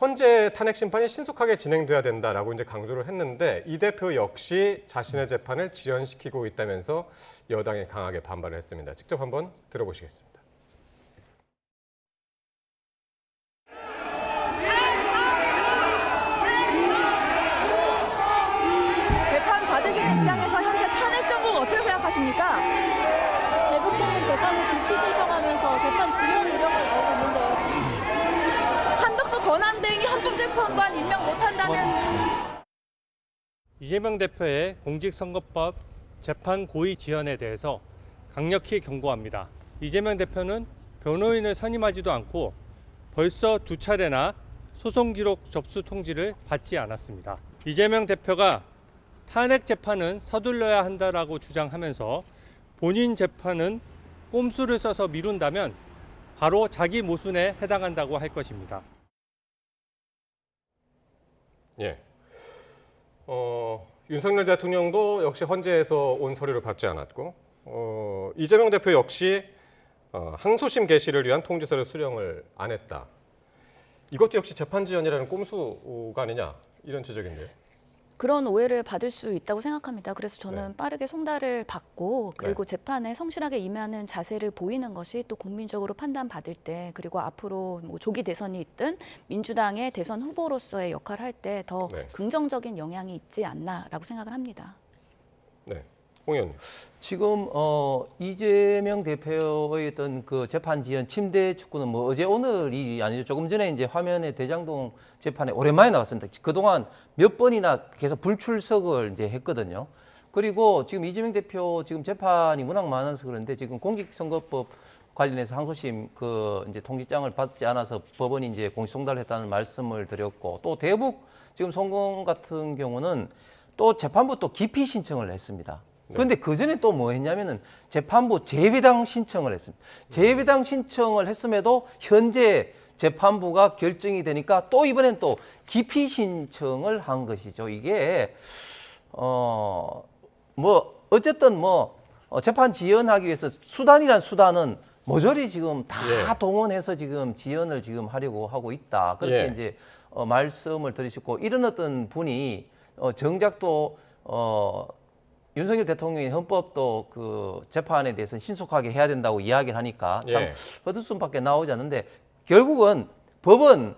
헌재 탄핵 심판이 신속하게 진행돼야 된다라고 이제 강조를 했는데 이 대표 역시 자신의 재판을 지연시키고 있다면서 여당에 강하게 반발을 했습니다. 직접 한번 들어보시겠습니다. 재판 받으시는 입장에서 현재 탄핵 정국 어떻게 생각하십니까? 대북송금 재판을 불피 신청하면서 재판 지연 우려가 나오고 있는데요. 한덕수 권한대행이 헌법재판관 임명 못한다는 이재명 대표의 공직선거법 재판 고의 지연에 대해서 강력히 경고합니다. 이재명 대표는 변호인을 선임하지도 않고 벌써 2차례나 소송 기록 접수 통지를 받지 않았습니다. 이재명 대표가 탄핵 재판은 서둘러야 한다라고 주장하면서 본인 재판은 꼼수를 써서 미룬다면 바로 자기 모순에 해당한다고 할 것입니다. 예. 윤석열 대통령도 역시 헌재에서 온 서류를 받지 않았고 이재명 대표 역시 항소심 개시를 위한 통지서를 수령을 안 했다. 이것도 역시 재판 지연이라는 꼼수가 아니냐 이런 지적인데요. 그런 오해를 받을 수 있다고 생각합니다. 그래서 저는 네. 빠르게 송달을 받고 그리고 네. 재판에 성실하게 임하는 자세를 보이는 것이 또 국민적으로 판단받을 때 그리고 앞으로 뭐 조기 대선이 있든 민주당의 대선 후보로서의 역할을 할 때 더 네. 긍정적인 영향이 있지 않나라고 생각을 합니다. 네, 홍 의원님. 지금 이재명 대표의 어떤 그 재판 지연 침대 축구는 뭐 어제 오늘이 아니죠. 조금 전에 이제 화면에 대장동 재판에 오랜만에 나왔습니다. 그동안 몇 번이나 계속 불출석을 이제 했거든요. 그리고 지금 이재명 대표 지금 재판이 워낙 많아서 그런데 지금 공직선거법 관련해서 항소심 그 이제 통지장을 받지 않아서 법원이 이제 공식송달을 했다는 말씀을 드렸고 또 대북 지금 송금 같은 경우는 또 재판부 또 기피 신청을 했습니다. 그런데 그 전에 또 뭐 했냐면은 재판부 재배당 신청을 했습니다. 재배당 신청을 했음에도 현재 재판부가 결정이 되니까 또 이번엔 또 기피 신청을 한 것이죠. 이게 뭐 어쨌든 뭐 재판 지연하기 위해서 수단이란 수단은 모조리 지금 다 예. 동원해서 지금 지연을 지금 하려고 하고 있다. 그렇게 예. 이제 말씀을 드리셨고 이런 어떤 분이 정작 또 윤석열 대통령이 헌법도 그 재판에 대해서 신속하게 해야 된다고 이야기를 하니까 참 예. 헛웃음밖에 나오지 않는데 결국은 법은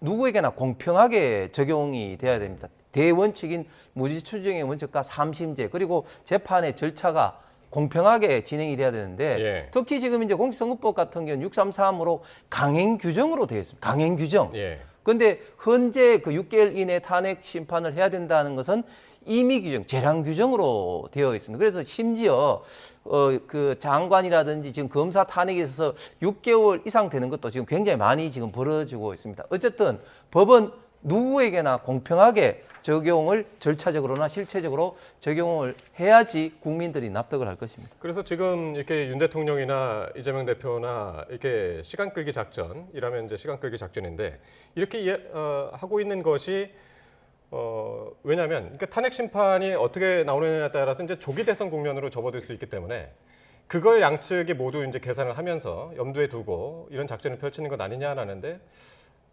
누구에게나 공평하게 적용이 돼야 됩니다. 대원칙인 무죄추정의 원칙과 삼심제 그리고 재판의 절차가 공평하게 진행이 돼야 되는데 예. 특히 지금 이제 공직선거법 같은 경우는 633으로 강행 규정으로 되어 있습니다. 강행 규정. 예. 그런데 현재 그 6개월 이내 탄핵 심판을 해야 된다는 것은 임의 규정, 재량 규정으로 되어 있습니다. 그래서 심지어 그 장관이라든지 지금 검사 탄핵에 있어서 6개월 이상 되는 것도 지금 굉장히 많이 지금 벌어지고 있습니다. 어쨌든 법은 누구에게나 공평하게 적용을 절차적으로나 실체적으로 적용을 해야지 국민들이 납득을 할 것입니다. 그래서 지금 이렇게 윤 대통령이나 이재명 대표나 이렇게 시간 끌기 작전이라면 이제 시간 끌기 작전인데 이렇게 하고 있는 것이 왜냐하면 그러니까 탄핵 심판이 어떻게 나오느냐에 따라서 이제 조기 대선 국면으로 접어들 수 있기 때문에 그걸 양측이 모두 이제 계산을 하면서 염두에 두고 이런 작전을 펼치는 것 아니냐라는데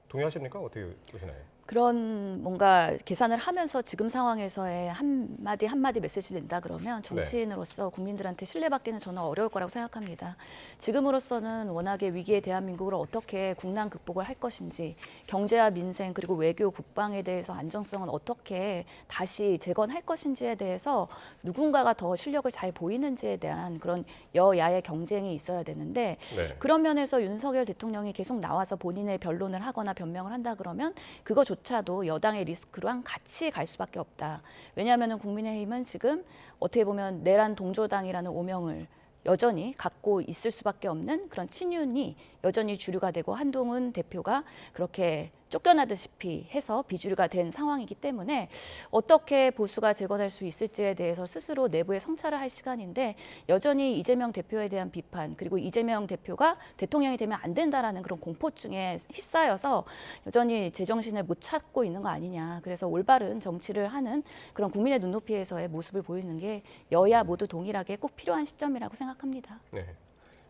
동의하십니까? 어떻게 보시나요? 그런 뭔가 계산을 하면서 지금 상황에서의 한마디 한마디 메시지 낸다 그러면 정치인으로서 국민들한테 신뢰받기는 저는 어려울 거라고 생각합니다. 지금으로서는 워낙에 위기의 대한민국을 어떻게 국난 극복을 할 것인지 경제와 민생 그리고 외교 국방에 대해서 안정성은 어떻게 다시 재건할 것인지에 대해서 누군가가 더 실력을 잘 보이는지에 대한 그런 여야의 경쟁이 있어야 되는데 네. 그런 면에서 윤석열 대통령이 계속 나와서 본인의 변론을 하거나 변명을 한다 그러면 그거조차도 여당의 리스크랑 같이 갈 수밖에 없다. 왜냐하면 국민의힘은 지금 어떻게 보면 내란 동조당이라는 오명을 여전히 갖고 있을 수밖에 없는 그런 친윤이 여전히 주류가 되고 한동훈 대표가 그렇게 쫓겨나듯이 해서 비주류가 된 상황이기 때문에 어떻게 보수가 재건할 수 있을지에 대해서 스스로 내부에 성찰을 할 시간인데 여전히 이재명 대표에 대한 비판 그리고 이재명 대표가 대통령이 되면 안 된다라는 그런 공포증에 휩싸여서 여전히 제정신을 못 찾고 있는 거 아니냐. 그래서 올바른 정치를 하는 그런 국민의 눈높이에서의 모습을 보이는 게 여야 모두 동일하게 꼭 필요한 시점이라고 생각합니다. 네.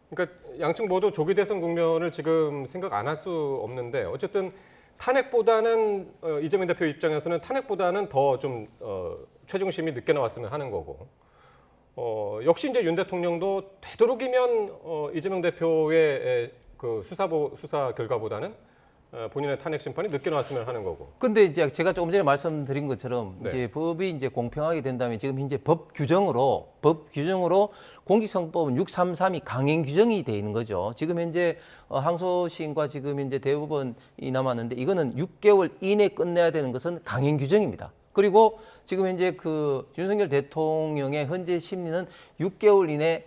그러니까 양측 모두 조기 대선 국면을 지금 생각 안 할 수 없는데 어쨌든 탄핵보다는 이재명 대표 입장에서는 탄핵보다는 더 좀 최중심이 늦게 나왔으면 하는 거고 역시 이제 윤 대통령도 되도록이면 이재명 대표의 그 수사 결과보다는 본인의 탄핵 심판이 늦게 나왔으면 하는 거고. 근데 이제 제가 조금 전에 말씀드린 것처럼 네. 이제 법이 이제 공평하게 된다면 지금 현재 법 규정으로 공직선거법은 633이 강행 규정이 돼 있는 거죠. 지금 현재 항소심과 지금 현재 대법원이 남았는데 이거는 6개월 이내 끝내야 되는 것은 강행 규정입니다. 그리고 지금 현재 그 윤석열 대통령의 현재 심리는 6개월 이내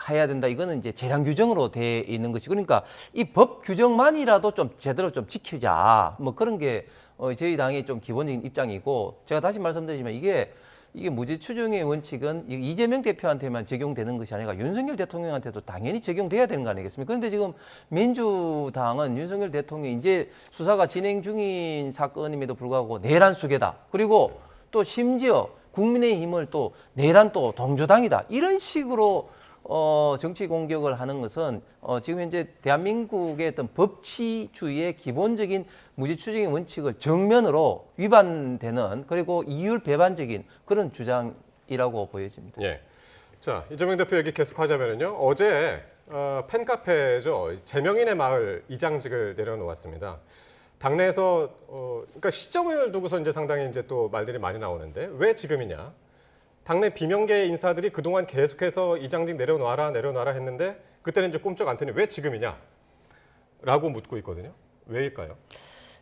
해야 된다. 이거는 이제 재량 규정으로 돼 있는 것이 그러니까 이 법 규정만이라도 좀 제대로 좀 지키자. 뭐 그런 게 저희 당의 좀 기본적인 입장이고 제가 다시 말씀드리지만 이게 무죄 추정의 원칙은 이재명 대표한테만 적용되는 것이 아니라 윤석열 대통령한테도 당연히 적용돼야 되는 거 아니겠습니까? 그런데 지금 민주당은 윤석열 대통령이 이제 수사가 진행 중인 사건임에도 불구하고 내란 수괴다. 그리고 또 심지어 국민의힘을 또 내란 또 동조당이다. 이런 식으로 정치 공격을 하는 것은 지금 현재 대한민국의 어떤 법치주의의 기본적인 무죄 추정의 원칙을 정면으로 위반되는 그리고 이율 배반적인 그런 주장이라고 보여집니다. 예. 자, 이재명 대표 얘기 계속하자면요. 어제 팬카페죠. 제명인의 마을 이장직을 내려놓았습니다. 당내에서 그러니까 시점을 두고서 이제 상당히 이제 또 말들이 많이 나오는데 왜 지금이냐? 당내 비명계 인사들이 그동안 계속해서 이장직 내려놔라 했는데 그때는 이제 꼼짝 않더니 왜 지금이냐라고 묻고 있거든요. 왜일까요?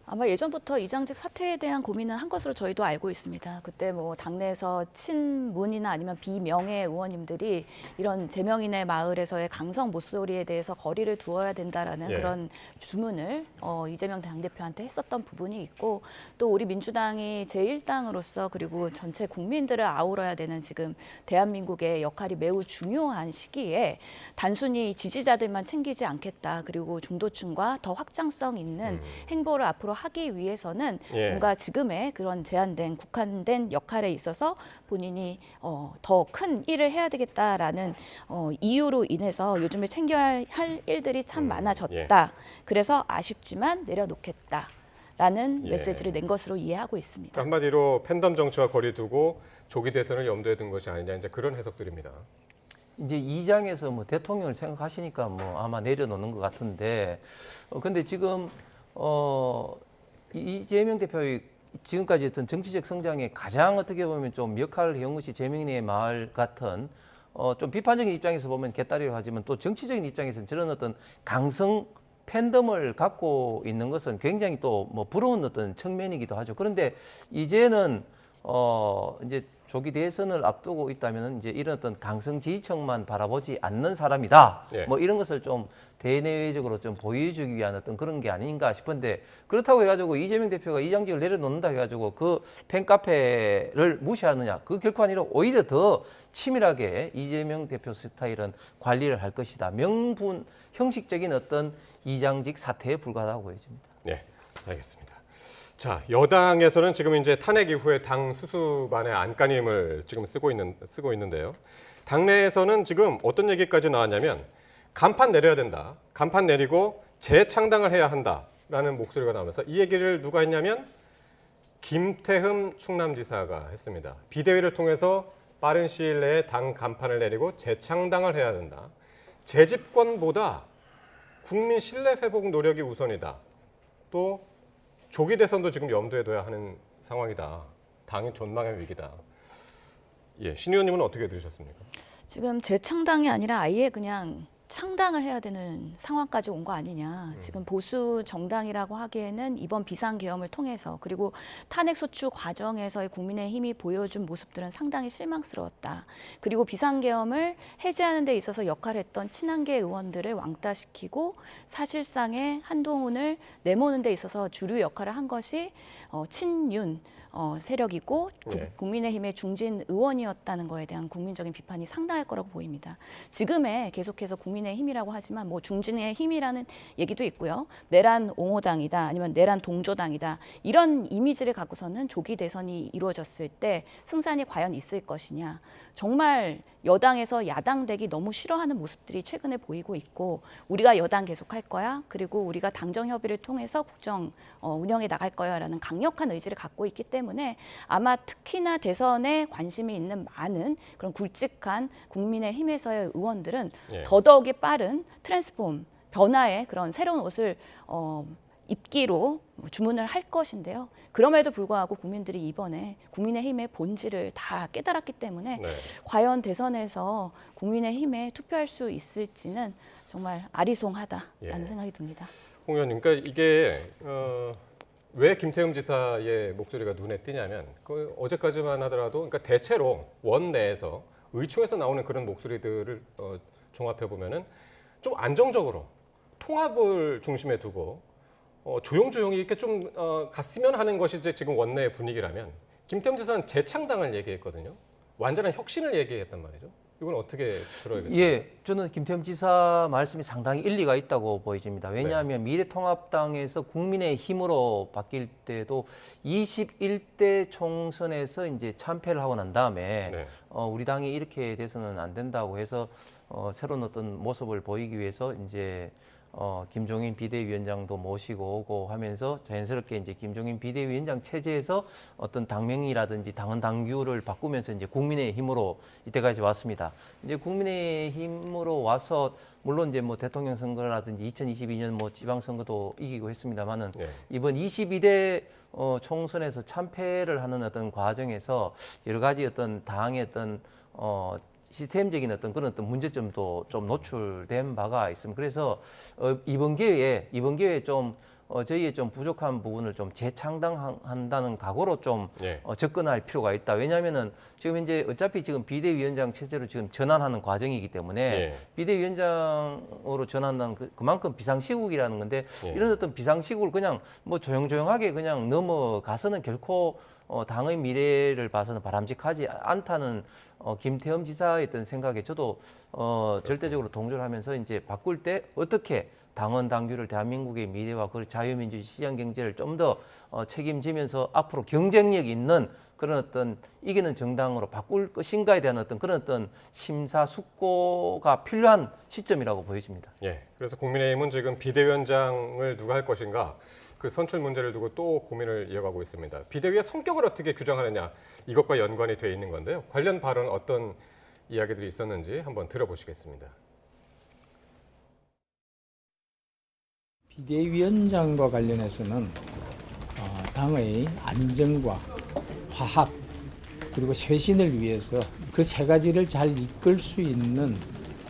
아마 예전부터 이장직 사퇴에 대한 고민은 한 것으로 저희도 알고 있습니다. 그때 뭐 당내에서 친문이나 아니면 비명예 의원님들이 이런 제명인의 마을에서의 강성 못소리에 대해서 거리를 두어야 된다라는 그런 주문을 이재명 당대표한테 했었던 부분이 있고 또 우리 민주당이 제1당으로서 그리고 전체 국민들을 아우러야 되는 지금 대한민국의 역할이 매우 중요한 시기에 단순히 지지자들만 챙기지 않겠다. 그리고 중도층과 더 확장성 있는 행보를 앞으로 하기 위해서는 뭔가 지금의 그런 제한된 국한된 역할에 있어서 본인이 더 큰 일을 해야 되겠다라는 이유로 인해서 요즘에 챙겨야 할 일들이 참 많아졌다. 그래서 아쉽지만 내려놓겠다. 라는 예. 메시지를 낸 것으로 이해하고 있습니다. 그러니까 한마디로 팬덤 정치와 거리 두고 조기 대선을 염두에 둔 것이 아니냐 이제 그런 해석들입니다. 이제 2장에서 뭐 대통령을 생각하시니까 뭐 아마 내려놓는 것 같은데, 근데 지금 이재명 대표의 지금까지 했던 정치적 성장에 가장 어떻게 보면 좀 역할을 해온 것이 재명리의 마을 같은 좀 비판적인 입장에서 보면 개딸이라고 하지만 또 정치적인 입장에서는 저런 어떤 강성 팬덤을 갖고 있는 것은 굉장히 또 뭐 부러운 어떤 측면이기도 하죠. 그런데 이제는 이제 조기 대선을 앞두고 있다면 이제 이런 어떤 강성 지지층만 바라보지 않는 사람이다. 예. 뭐 이런 것을 좀 대내외적으로 좀 보여주기 위한 어떤 그런 게 아닌가 싶은데, 그렇다고 해가지고 이재명 대표가 이장직을 내려놓는다 해가지고 그 팬카페를 무시하느냐? 그 결코 아니라 오히려 더 치밀하게 이재명 대표 스타일은 관리를 할 것이다. 명분 형식적인 어떤 이장직 사태에 불과하다고 보여집니다. 네, 알겠습니다. 자, 여당에서는 지금 이제 탄핵 이후에 당 수습안의 안간힘을 지금 쓰고 있는데요. 당내에서는 지금 어떤 얘기까지 나왔냐면 간판 내려야 된다. 간판 내리고 재창당을 해야 한다라는 목소리가 나오면서 이 얘기를 누가 했냐면 김태흠 충남지사가 했습니다. 비대위를 통해서 빠른 시일 내에 당 간판을 내리고 재창당을 해야 된다. 재집권보다 국민 신뢰 회복 노력이 우선이다. 또 조기 대선도 지금 염두에 둬야 하는 상황이다. 당의 전망의 위기다. 예, 신 의원님은 어떻게 들으셨습니까? 지금 재창당이 아니라 아예 그냥 창당을 해야 되는 상황까지 온 거 아니냐. 지금 보수 정당이라고 하기에는 이번 비상계엄을 통해서 그리고 탄핵소추 과정에서의 국민의힘이 보여준 모습들은 상당히 실망스러웠다. 그리고 비상계엄을 해제하는 데 있어서 역할을 했던 친한계 의원들을 왕따시키고 사실상의 한동훈을 내모는 데 있어서 주류 역할을 한 것이 친윤 세력이고 네. 국민의힘의 중진 의원이었다는 거에 대한 국민적인 비판이 상당할 거라고 보입니다. 지금의 계속해서 국민의힘이라고 하지만 뭐 중진의 힘이라는 얘기도 있고요. 내란 옹호당이다 아니면 내란 동조당이다 이런 이미지를 갖고서는 조기 대선이 이루어졌을 때 승산이 과연 있을 것이냐. 정말 여당에서 야당 되기 너무 싫어하는 모습들이 최근에 보이고 있고 우리가 여당 계속할 거야. 그리고 우리가 당정 협의를 통해서 국정 운영해 나갈 거야라는 강력한 의지를 갖고 있기 때문에 아마 특히나 대선에 관심이 있는 많은 그런 굵직한 국민의힘에서의 의원들은 예. 더더욱이 빠른 트랜스폼 변화의 그런 새로운 옷을 입기로 주문을 할 것인데요. 그럼에도 불구하고 국민들이 이번에 국민의힘의 본질을 다 깨달았기 때문에 네. 과연 대선에서 국민의힘에 투표할 수 있을지는 정말 아리송하다라는 예. 생각이 듭니다. 홍 의원님, 그러니까 이게 왜 김태흠 지사의 목소리가 눈에 띄냐면 어제까지만 하더라도 그러니까 대체로 원내에서 의총에서 나오는 그런 목소리들을 종합해 보면은 좀 안정적으로 통합을 중심에 두고 조용조용히 이렇게 좀 갔으면 하는 것이 이제 지금 원내의 분위기라면 김태흠 지사는 재창당을 얘기했거든요. 완전한 혁신을 얘기했단 말이죠. 이건 어떻게 들어야겠어요? 예, 저는 김태흠 지사 말씀이 상당히 일리가 있다고 보여집니다. 왜냐하면 미래통합당에서 국민의힘으로 바뀔 때도 21대 총선에서 이제 참패를 하고 난 다음에 네. 우리 당이 이렇게 돼서는 안 된다고 해서 새로운 어떤 모습을 보이기 위해서 이제 김종인 비대위원장도 모시고 오고 하면서 자연스럽게 이제 김종인 비대위원장 체제에서 어떤 당명이라든지 당헌 당규를 바꾸면서 이제 국민의힘으로 이때까지 왔습니다. 이제 국민의힘으로 와서 물론 이제 뭐 대통령 선거라든지 2022년 뭐 지방선거도 이기고 했습니다만은 네. 이번 22대 총선에서 참패를 하는 어떤 과정에서 여러 가지 어떤 당의 어떤 시스템적인 어떤 그런 어떤 문제점도 좀 노출된 바가 있습니다. 그래서 이번 기회에 좀 저희의 좀 부족한 부분을 좀 재창당한다는 각오로 좀 예. 접근할 필요가 있다. 왜냐하면은 지금 이제 어차피 지금 비대위원장 체제로 지금 전환하는 과정이기 때문에 예. 비대위원장으로 전환한 그만큼 비상시국이라는 건데 예. 이런 어떤 비상시국을 그냥 뭐 조용조용하게 그냥 넘어가서는 결코 당의 미래를 봐서는 바람직하지 않다는 김태흠 지사의 어떤 생각에 저도 절대적으로 동조를 하면서 이제 바꿀 때 어떻게 당헌 당규를 대한민국의 미래와 그 자유민주주의 시장 경제를 좀 더 책임지면서 앞으로 경쟁력 있는 그런 어떤 이기는 정당으로 바꿀 것인가에 대한 어떤 그런 어떤 심사숙고가 필요한 시점이라고 보여집니다. 예. 그래서 국민의힘은 지금 비대위원장을 누가 할 것인가 그 선출 문제를 두고 또 고민을 이어가고 있습니다. 비대위의 성격을 어떻게 규정하느냐 이것과 연관이 돼 있는 건데요. 관련 발언 어떤 이야기들이 있었는지 한번 들어보시겠습니다. 비대위원장과 관련해서는 당의 안정과 화합 그리고 쇄신을 위해서 그 세 가지를 잘 이끌 수 있는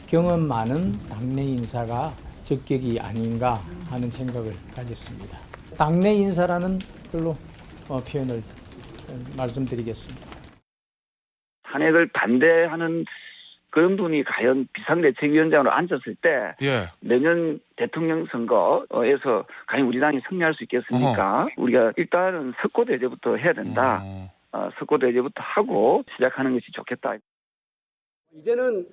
경험 많은 당내 인사가 적격이 아닌가 하는 생각을 가졌습니다. 당내 인사라는 걸로 표현을 말씀드리겠습니다. 탄핵을 반대하는 그런 분이 과연 비상대책위원장으로 앉았을 때 내년 대통령 선거에서 과연 우리 당이 승리할 수 있겠습니까? 우리가 일단은 석고대제부터 해야 된다. 석고대제부터 하고 시작하는 것이 좋겠다. 이제는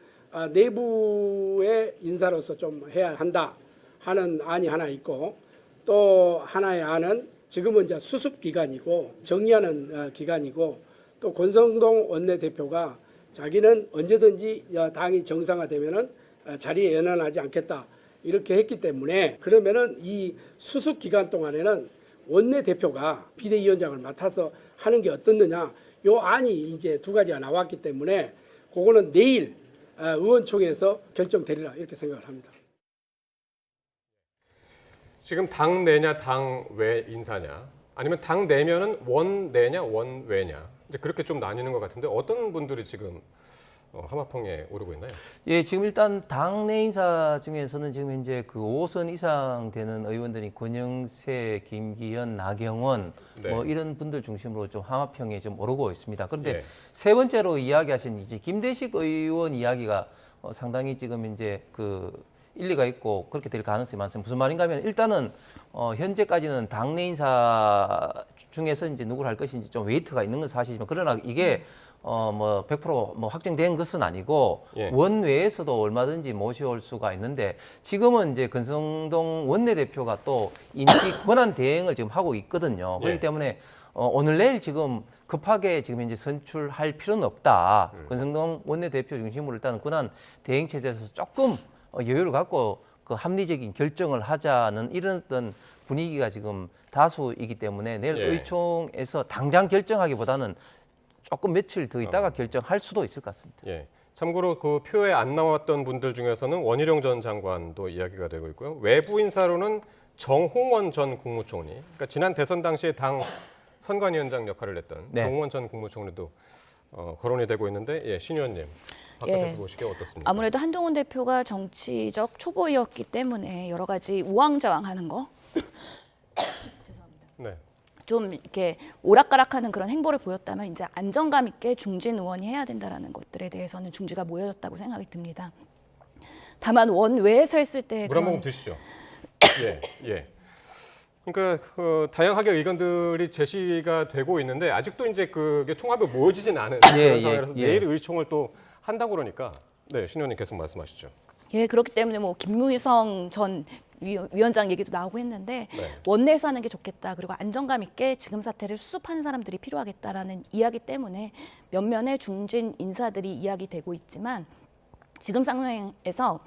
내부의 인사로서 좀 해야 한다 하는 안이 하나 있고 또 하나의 안은 지금은 이제 수습 기간이고 정리하는 기간이고 또 권성동 원내대표가 자기는 언제든지 당이 정상화되면은 자리에 연연하지 않겠다 이렇게 했기 때문에 그러면은 이 수습 기간 동안에는 원내대표가 비대위원장을 맡아서 하는 게 어떻느냐 요 안이 이제 두 가지가 나왔기 때문에 그거는 내일 의원총회에서 결정되리라 이렇게 생각을 합니다. 지금 당 내냐 당 외 인사냐 아니면 당 내면은 원 내냐 원 외냐 이제 그렇게 좀 나뉘는 것 같은데 어떤 분들이 지금 하마평에 오르고 있나요? 예, 지금 일단 당내 인사 중에서는 지금 현재 그 5선 이상 되는 의원들이 권영세, 김기현, 나경원 뭐 이런 분들 중심으로 좀 하마평에 좀 오르고 있습니다. 그런데 세 번째로 이야기하신 이제 김대식 의원 이야기가 상당히 지금 이제 그 일리가 있고 그렇게 될 가능성이 많습니다. 무슨 말인가 하면 일단은 현재까지는 당내 인사 중에서 이제 누구를 할 것인지 좀 웨이트가 있는 건 사실이지만 그러나 이게 뭐 100% 확정된 것은 아니고 원외에서도 얼마든지 모셔올 수가 있는데 지금은 이제 권성동 원내대표가 또 임기 권한 대행을 지금 하고 있거든요. 그렇기 때문에 오늘 내일 지금 급하게 지금 현재 선출할 필요는 없다. 권성동 원내대표 중심으로 일단 권한 대행 체제에서 조금 여유를 갖고 그 합리적인 결정을 하자는 이런 어떤 분위기가 지금 다수이기 때문에 내일 의총에서 당장 결정하기보다는 조금 며칠 더 있다가 결정할 수도 있을 것 같습니다. 예. 참고로 그 표에 안 나왔던 분들 중에서는 원희룡 전 장관도 이야기가 되고 있고요. 외부 인사로는 정홍원 전 국무총리, 그러니까 지난 대선 당시에 당 선관위원장 역할을 했던 정홍원 전 국무총리도 거론이 되고 있는데, 신 의원님 바깥에서 보시기에 어떻습니까? 아무래도 한동훈 대표가 정치적 초보였기 때문에 여러 가지 우왕좌왕하는 거. 죄송합니다. 좀 이렇게 오락가락하는 그런 행보를 보였다면 이제 안정감 있게 중진 의원이 해야 된다라는 것들에 대해서는 중지가 모여졌다고 생각이 듭니다. 다만 원외에서 했을 때 물 한 모금 드시죠. 예. 그러니까 다양하게 의견들이 제시가 되고 있는데 아직도 이제 그게 총합이 모여지진 않은 그런 상황이라서 내일 의총을 또 한다고 그러니까 신 의원님 계속 말씀하시죠. 예, 그렇기 때문에 뭐 김무성 전 위원장 얘기도 나오고 했는데 원내에서 하는 게 좋겠다. 그리고 안정감 있게 지금 사태를 수습하는 사람들이 필요하겠다라는 이야기 때문에 몇몇의 중진 인사들이 이야기되고 있지만 지금 상황에서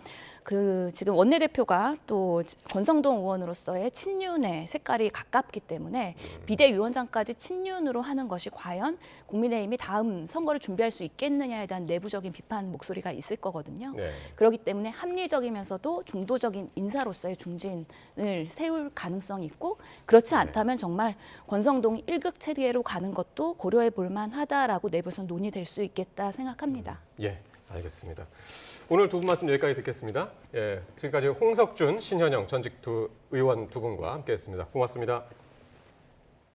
그 지금 원내대표가 또 권성동 의원으로서의 친윤의 색깔이 가깝기 때문에 비대위원장까지 친윤으로 하는 것이 과연 국민의힘이 다음 선거를 준비할 수 있겠느냐에 대한 내부적인 비판 목소리가 있을 거거든요. 그렇기 때문에 합리적이면서도 중도적인 인사로서의 중진을 세울 가능성이 있고 그렇지 않다면 정말 권성동 1급 체계로 가는 것도 고려해 볼 만하다라고 내부에서 논의될 수 있겠다 생각합니다. 예, 알겠습니다. 오늘 두 분 말씀 여기까지 듣겠습니다. 지금까지 홍석준, 신현영 전직 의원 두 분과 함께했습니다. 고맙습니다.